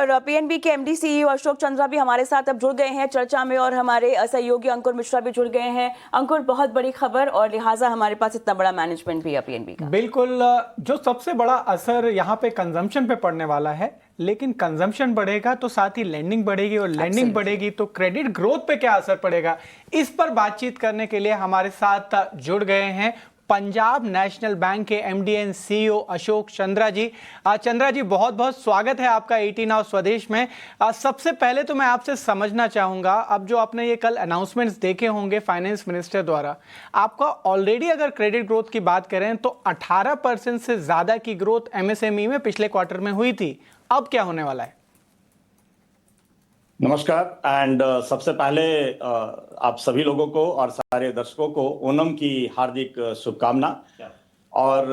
और पीएनबी के MD CEO Ashok Chandra भी हमारे साथ अब जुड़ गए हैं चर्चा में, और हमारे सहयोगी अंकुर मिश्रा भी जुड़ गए हैं। अंकुर, बहुत बड़ी खबर और लिहाजा हमारे पास इतना बड़ा मैनेजमेंट भी है पीएनबी का। बिल्कुल, जो सबसे बड़ा असर यहाँ पे कंजम्पशन पे पड़ने वाला है, लेकिन कंजम्पशन बढ़ेगा तो साथ ही लेंडिंग बढ़ेगी, और लेंडिंग बढ़ेगी तो क्रेडिट ग्रोथ पे क्या असर पड़ेगा, इस पर बातचीत करने के लिए हमारे साथ जुड़ गए हैं पंजाब नेशनल बैंक के MD and CEO Ashok Chandra ji. Chandra ji, बहुत बहुत स्वागत है आपका 18 आवर स्वदेश में। सबसे पहले तो मैं आपसे समझना चाहूंगा, अब जो आपने ये कल अनाउंसमेंट्स देखे होंगे फाइनेंस मिनिस्टर द्वारा, आपका ऑलरेडी अगर क्रेडिट ग्रोथ की बात करें तो 18% से ज्यादा की ग्रोथ एमएसएमई में पिछले क्वार्टर में हुई थी। अब क्या होने वाला है? नमस्कार एंड सबसे पहले आप सभी लोगों को और सारे दर्शकों को ओणम की हार्दिक शुभकामना। और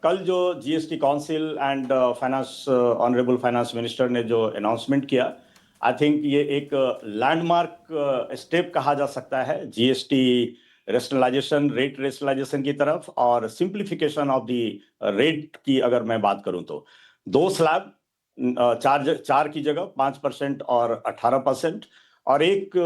कल जो GST council and finance honourable finance minister ने जो अनाउंसमेंट किया, आई थिंक ये एक लैंडमार्क स्टेप कहा जा सकता है जीएसटी रेशनलाइजेशन, रेट रेशनलाइजेशन की तरफ, और सिंप्लीफिकेशन ऑफ द रेट की अगर मैं बात करूं तो 2 स्लैब, चार की जगह 5% और 18%, और एक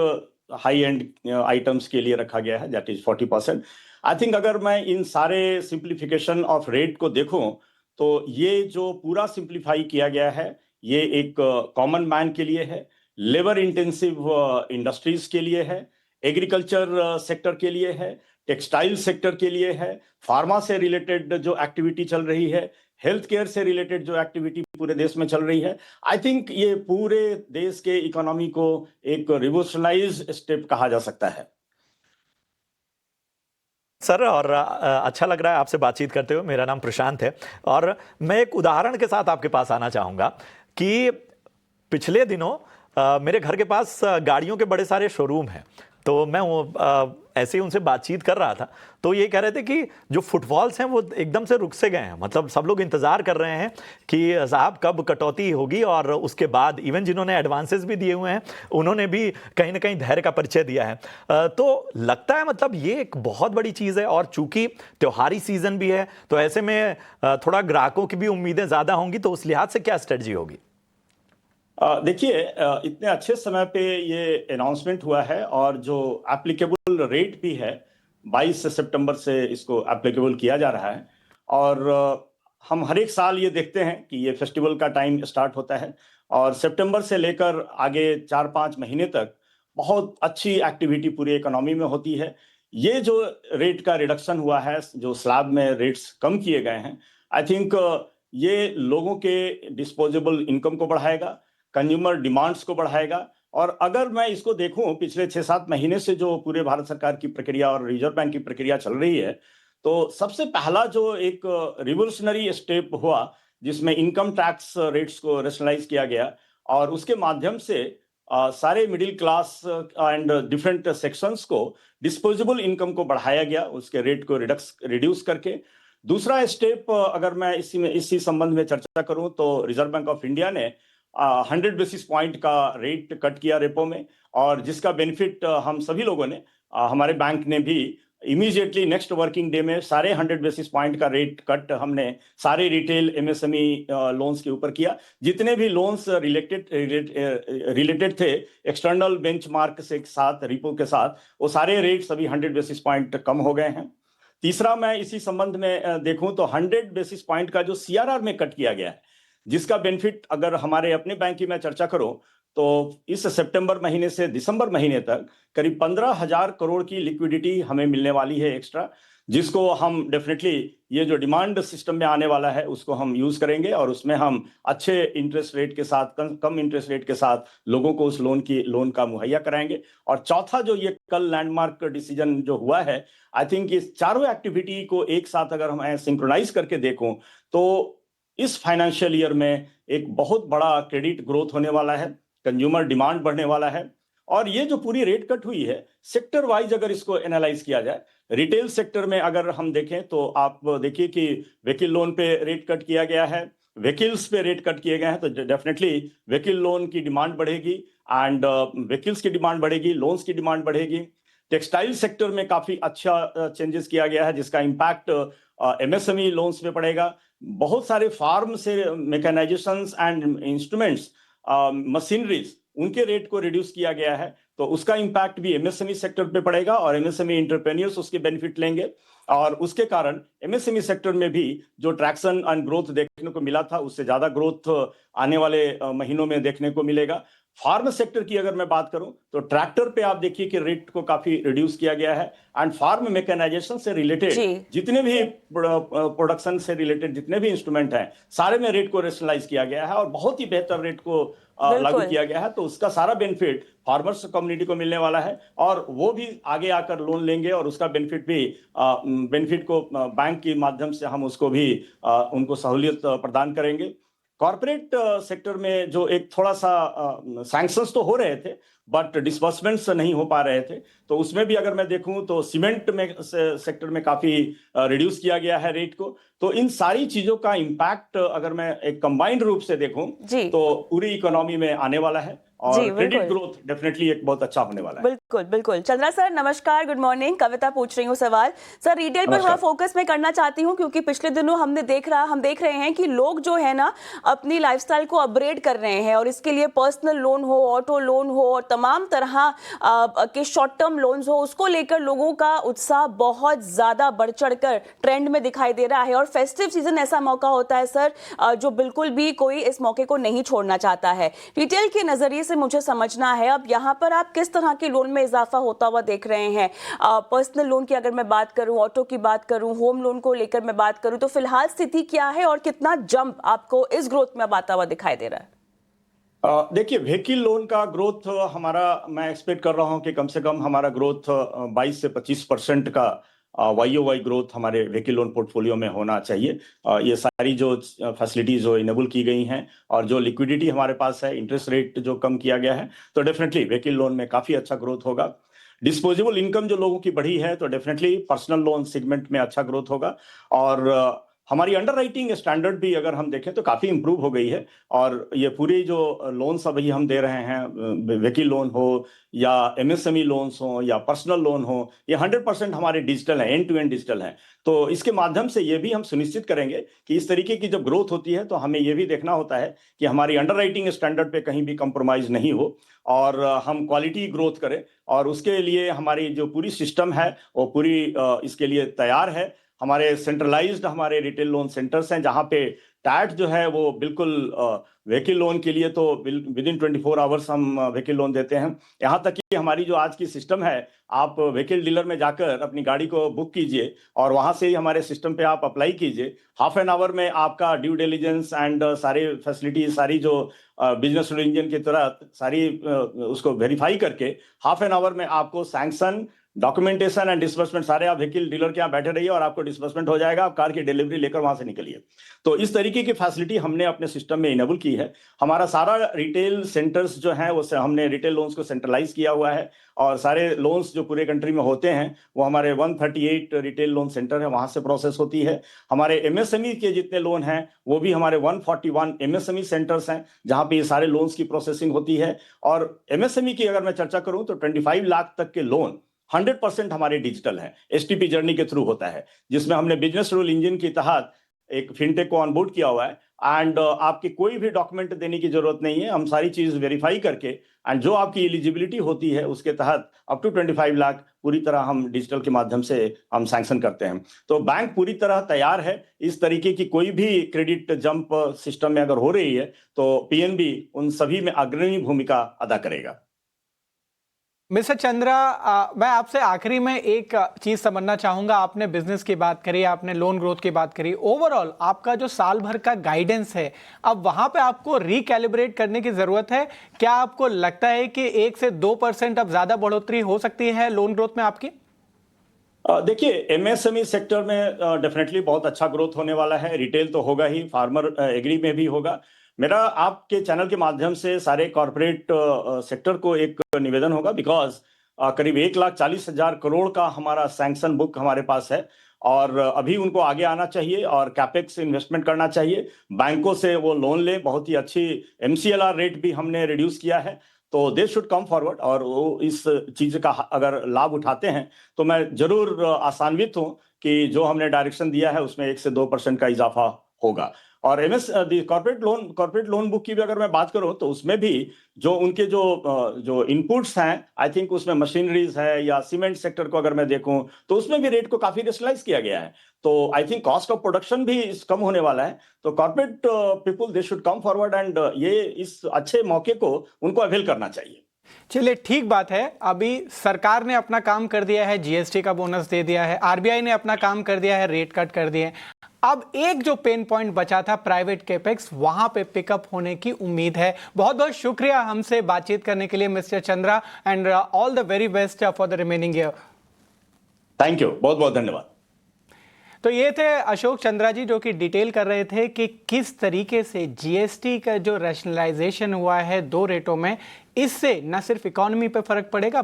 हाई एंड आइटम्स के लिए रखा गया है, दैट इज 40%। आई थिंक अगर मैं इन सारे सिंप्लीफिकेशन ऑफ रेट को देखूं तो ये जो पूरा सिंप्लीफाई किया गया है, ये एक कॉमन मैन के लिए है, लेबर इंटेंसिव इंडस्ट्रीज के लिए है, एग्रीकल्चर सेक्टर के लिए है, टेक्सटाइल सेक्टर के लिए है, फार्मा से रिलेटेड जो एक्टिविटी चल रही है, हेल्थ केयर से रिलेटेड जो एक्टिविटी पूरे देश में चल रही है। आई थिंक ये पूरे देश के इकोनॉमी को एक रिवोल्यूशनाइज स्टेप कहा जा सकता है। सर, और अच्छा लग रहा है आपसे बातचीत करते हुए। मेरा नाम प्रशांत है और मैं एक उदाहरण के साथ आपके पास आना चाहूँगा कि पिछले दिनों मेरे घर के पास गाड़ियों के बड़े सारे शोरूम हैं, तो मैं ऐसे ही उनसे बातचीत कर रहा था, तो ये कह रहे थे कि जो फुटफॉल्स हैं वो एकदम से रुक से गए हैं। मतलब सब लोग इंतज़ार कर रहे हैं कि साहब कब कटौती होगी, और उसके बाद इवन जिन्होंने एडवांसेस भी दिए हुए हैं उन्होंने भी कहीं ना कहीं धैर्य का परिचय दिया है। तो लगता है मतलब ये एक बहुत बड़ी चीज़ है, और चूंकि त्योहारी सीजन भी है तो ऐसे में थोड़ा ग्राहकों की भी उम्मीदें ज़्यादा होंगी, तो उस लिहाज से क्या स्ट्रेटजी होगी? देखिए, इतने अच्छे समय पे ये अनाउंसमेंट हुआ है, और जो एप्लीकेबल रेट भी है 22 सितंबर से इसको एप्लीकेबल किया जा रहा है। और हम हर एक साल ये देखते हैं कि ये फेस्टिवल का टाइम स्टार्ट होता है, और सितंबर से लेकर आगे 4-5 महीने तक बहुत अच्छी एक्टिविटी पूरी इकोनॉमी में होती है। ये जो रेट का रिडक्शन हुआ है, जो स्लैब में रेट्स कम किए गए हैं, आई थिंक ये लोगों के डिस्पोजेबल इनकम को बढ़ाएगा, कंज्यूमर डिमांड्स को बढ़ाएगा। और अगर मैं इसको देखूं, पिछले 6-7 महीने से जो पूरे भारत सरकार की प्रक्रिया और रिजर्व बैंक की प्रक्रिया चल रही है, तो सबसे पहला जो एक रिवोल्यूशनरी स्टेप हुआ जिसमें इनकम टैक्स रेट्स को रेशनलाइज किया गया, और उसके माध्यम से सारे middle class and different sections को डिस्पोजेबल इनकम को बढ़ाया गया, उसके रेट को रिड्यूस करके। दूसरा स्टेप अगर मैं इसी संबंध में चर्चा करूं तो रिजर्व बैंक ऑफ इंडिया ने 100 बेसिस पॉइंट का रेट कट किया रेपो में, और जिसका बेनिफिट हम सभी लोगों ने, हमारे बैंक ने भी इमीडिएटली नेक्स्ट वर्किंग डे में सारे 100 बेसिस पॉइंट का रेट कट हमने सारे रिटेल एमएसएमई लोन्स के ऊपर किया। जितने भी लोन्स रिलेटेड थे एक्सटर्नल बेंचमार्क से साथ, रिपो के साथ, वो सारे रेट सभी 100 बेसिस पॉइंट कम हो गए हैं। तीसरा मैं इसी संबंध में देखूं तो 100 बेसिस पॉइंट का जो सीआरआर में कट किया गया है, जिसका बेनिफिट अगर हमारे अपने बैंक की मैं चर्चा करूं तो इस सितंबर महीने से दिसंबर महीने तक करीब 15,000 करोड़ की लिक्विडिटी हमें मिलने वाली है एक्स्ट्रा, जिसको हम डेफिनेटली ये जो डिमांड सिस्टम में आने वाला है उसको हम यूज करेंगे, और उसमें हम अच्छे इंटरेस्ट रेट के साथ, कम इंटरेस्ट रेट के साथ लोगों को उस लोन का मुहैया कराएंगे। और चौथा जो ये कल लैंडमार्क डिसीजन जो हुआ है, आई थिंक इस चारों एक्टिविटी को एक साथ अगर हम सिंक्रोनाइज करके देखूं तो इस फाइनेंशियल ईयर में एक बहुत बड़ा क्रेडिट ग्रोथ होने वाला है, कंज्यूमर डिमांड बढ़ने वाला है। और ये जो पूरी रेट कट हुई है, सेक्टर वाइज अगर इसको एनालाइज किया जाए, रिटेल सेक्टर में अगर हम देखें तो आप देखिए कि व्हीकल लोन पे रेट कट किया गया है, व्हीकल्स पे रेट कट किए गए हैं, तो डेफिनेटली व्हीकल लोन की डिमांड बढ़ेगी, एंड व्हीकल्स की डिमांड बढ़ेगी, लोन्स की डिमांड बढ़ेगी। टेक्सटाइल सेक्टर में काफी अच्छा चेंजेस किया गया है, जिसका इम्पैक्ट एमएसएमई लोन्स पे पड़ेगा। बहुत सारे फार्म से मैकेनाइजेशंस एंड इंस्ट्रूमेंट्स मशीनरीज उनके रेट को रिड्यूस किया गया है, तो उसका इम्पैक्ट भी एमएसएमई सेक्टर पे पड़ेगा और एमएसएमई एंटरप्रेन्योर्स उसके बेनिफिट लेंगे। और उसके कारण एमएसएमई सेक्टर में भी जो ट्रैक्शन एंड ग्रोथ देखने को मिला था उससे ज्यादा ग्रोथ आने वाले महीनों में देखने को मिलेगा। फार्म सेक्टर की अगर मैं बात करूं तो ट्रैक्टर पे आप देखिए कि रेट को काफी रिड्यूस किया गया है एंड फार्म मैकेनाइजेशन से रिलेटेड जितने भी प्रोडक्शन से रिलेटेड जितने भी इंस्ट्रूमेंट हैं सारे में रेट को रेशनलाइज किया गया है और बहुत ही बेहतर रेट को लागू किया गया है। तो उसका सारा बेनिफिट फार्मर्स कम्युनिटी को मिलने वाला है और वो भी आगे आकर लोन लेंगे और उसका बेनिफिट को बैंक के माध्यम से हम उसको भी उनको सहूलियत प्रदान करेंगे। कॉर्पोरेट सेक्टर में जो एक थोड़ा सा सैंक्शंस तो हो रहे थे बट डिसबर्समेंट्स नहीं हो पा रहे थे, तो उसमें भी अगर मैं देखूं तो सीमेंट में सेक्टर में काफी रिड्यूस किया गया है रेट को। तो इन सारी चीजों का इम्पैक्ट अगर मैं एक कंबाइंड रूप से देखूं तो पूरी इकोनॉमी में आने वाला है और क्रेडिट ग्रोथ डेफिनेटली एक बहुत अच्छा होने वाला है। बिल्कुल बिल्कुल। चंद्रा सर नमस्कार, गुड मॉर्निंग। कविता पूछ रही हूँ सवाल। सर रिटेल पर थोड़ा फोकस मैं करना चाहती हूँ क्योंकि पिछले दिनों हम देख रहे हैं कि लोग जो है ना अपनी लाइफस्टाइल को अपग्रेड कर रहे हैं और इसके लिए पर्सनल लोन हो, ऑटो लोन हो और तमाम तरह के शॉर्ट टर्म लोन्स हो, उसको लेकर लोगों का उत्साह बहुत ज्यादा बढ़ चढ़कर ट्रेंड में दिखाई दे रहा है। और फेस्टिव सीजन ऐसा मौका होता है सर जो बिल्कुल भी कोई इस मौके को नहीं छोड़ना चाहता है। रिटेल के नजरिए से मुझे समझना है अब यहाँ पर आप किस तरह के लोन में इजाफा होता हुआ देख रहे हैं। पर्सनल लोन की अगर मैं बात करूं, ऑटो की बात करूं, होम लोन को लेकर मैं बात करूं, तो फिलहाल स्थिति क्या है और कितना जंप आपको इस ग्रोथ में अब आता हुआ दिखाई दे रहा है? देखिए व्हीकल लोन का ग्रोथ हमारा मैं एक्सपेक्ट कर रहा हूं कि कम से कम हमारा ग्रोथ 22 से 25% का YOY ग्रोथ हमारे व्हीकल लोन पोर्टफोलियो में होना चाहिए। ये सारी जो फैसिलिटीज जो इनेबल की गई हैं और जो लिक्विडिटी हमारे पास है, इंटरेस्ट रेट जो कम किया गया है, तो डेफिनेटली व्हीकल लोन में काफी अच्छा ग्रोथ होगा। डिस्पोजेबल इनकम जो लोगों की बढ़ी है तो डेफिनेटली पर्सनल लोन सेगमेंट में अच्छा ग्रोथ होगा। और हमारी अंडरराइटिंग स्टैंडर्ड भी अगर हम देखें तो काफी इंप्रूव हो गई है और ये पूरे जो लोन्स अभी हम दे रहे हैं, व्हीकल लोन हो या एमएसएमई लोन्स हो या पर्सनल लोन हो, ये 100% हमारे डिजिटल है, एंड टू एंड डिजिटल है। तो इसके माध्यम से ये भी हम सुनिश्चित करेंगे कि इस तरीके की जब ग्रोथ होती है तो हमें ये भी देखना होता है कि हमारी अंडरराइटिंग स्टैंडर्ड पे कहीं भी कंप्रोमाइज नहीं हो और हम क्वालिटी ग्रोथ करें। और उसके लिए हमारी जो पूरी सिस्टम है वो पूरी इसके लिए तैयार है। हमारे सेंट्रलाइज्ड हमारे रिटेल लोन सेंटर्स हैं जहां पे टैट जो है वो बिल्कुल व्हीकल लोन के लिए तो विद इन 24 आवर्स हम व्हीकल लोन देते हैं। यहाँ तक कि हमारी जो आज की सिस्टम है, आप व्हीकल डीलर में जाकर अपनी गाड़ी को बुक कीजिए और वहां से ही हमारे सिस्टम पे आप अप्लाई कीजिए। हाफ एन आवर में आपका ड्यू डिलिजेंस एंड सारी फैसिलिटी, सारी जो बिजनेस रूल इंजन की तरह सारी उसको वेरीफाई करके हाफ एन आवर में आपको सैंक्शन, डॉक्यूमेंटेशन एंड डिस्बर्समेंट सारे आप व्हीकल डीलर के यहाँ बैठे रहिए और आपको डिस्बर्समेंट हो जाएगा। आप कार की डिलीवरी लेकर वहां से निकलिए। तो इस तरीके की फैसिलिटी हमने अपने सिस्टम में इनेबल की है। हमारा सारा रिटेल सेंटर्स जो है वो हमने रिटेल लोन्स को सेंट्रलाइज किया हुआ है और सारे लोन्स जो पूरे कंट्री में होते हैं वो हमारे 138 रिटेल लोन सेंटर है, वहां से प्रोसेस होती है। हमारे एमएसएमई के जितने लोन हैं वो भी हमारे 141 एमएसएमई सेंटर्स हैं जहां पे ये सारे लोन्स की प्रोसेसिंग होती है। और एमएसएमई की अगर मैं चर्चा करूं तो 25 लाख तक के लोन 100% हमारे डिजिटल है, एसटीपी जर्नी के थ्रू होता है, जिसमें हमने बिजनेस रूल इंजन के तहत एक फिनटेक को ऑनबोर्ड किया हुआ है। एंड आपके कोई भी डॉक्यूमेंट देने की जरूरत नहीं है, हम सारी चीज वेरीफाई करके एंड जो आपकी एलिजिबिलिटी होती है उसके तहत अप टू 25 लाख पूरी तरह हम डिजिटल के माध्यम से हम सैंक्शन करते हैं। तो बैंक पूरी तरह तैयार है। इस तरीके की कोई भी क्रेडिट जंप सिस्टम में अगर हो रही है तो पीएनबी उन सभी में अग्रणी भूमिका अदा करेगा। मिस्टर चंद्रा, मैं आपसे आखिरी में एक चीज समझना चाहूंगा। आपने बिजनेस की बात करी, आपने लोन ग्रोथ की बात करी, ओवरऑल आपका जो साल भर का गाइडेंस है अब वहां पे आपको रिकैलिब्रेट करने की जरूरत है। क्या आपको लगता है कि 1 से 2% अब ज्यादा बढ़ोतरी हो सकती है लोन ग्रोथ में आपकी? देखिए एमएसएमई सेक्टर में डेफिनेटली बहुत अच्छा ग्रोथ होने वाला है। रिटेल तो होगा ही, फार्मर एग्री में भी होगा। मेरा आपके चैनल के माध्यम से सारे कॉर्पोरेट सेक्टर को एक निवेदन होगा, बिकॉज करीब 1,40,000 करोड़ का हमारा सैंक्शन बुक हमारे पास है और अभी उनको आगे आना चाहिए और कैपेक्स इन्वेस्टमेंट करना चाहिए। बैंकों से वो लोन ले, बहुत ही अच्छी MCLR रेट भी हमने रिड्यूस किया है। तो दे शुड कम फॉरवर्ड और वो इस चीज का अगर लाभ उठाते हैं तो मैं जरूर आशान्वित हूं कि जो हमने डायरेक्शन दिया है उसमें 1 से 2% का इजाफा होगा। और कॉर्पोरेट लोन बुक की भी अगर मैं बात करूं तो उसमें भी जो उनके जो इनपुट्स हैं, आई थिंक उसमें मशीनरीज है या सीमेंट सेक्टर को अगर मैं देखूं तो उसमें भी रेट को काफी रेशनलाइज किया गया है। तो I think cost of production भी कम होने वाला है। तो corporate people they should come forward and ये इस अच्छे मौके को उनको अवेल करना चाहिए। चलिए ठीक बात है, अभी सरकार ने अपना काम कर दिया है, जीएसटी का बोनस दे दिया है, आरबीआई ने अपना काम कर दिया है, रेट कट कर दिए। अब एक जो पेन पॉइंट बचा था प्राइवेट कैपेक्स, वहां पे पिकअप होने की उम्मीद है। बहुत बहुत शुक्रिया हमसे बातचीत करने के लिए mister Chandra, and all the very best for the remaining year. Thank you, बहुत बहुत धन्यवाद। तो ये थे अशोक चंद्रा जी, जो कि डिटेल कर रहे थे कि किस तरीके से जीएसटी का जो रैशनलाइजेशन हुआ है 2 रेटों में, इससे न सिर्फ इकोनॉमी पे फर्क पड़ेगा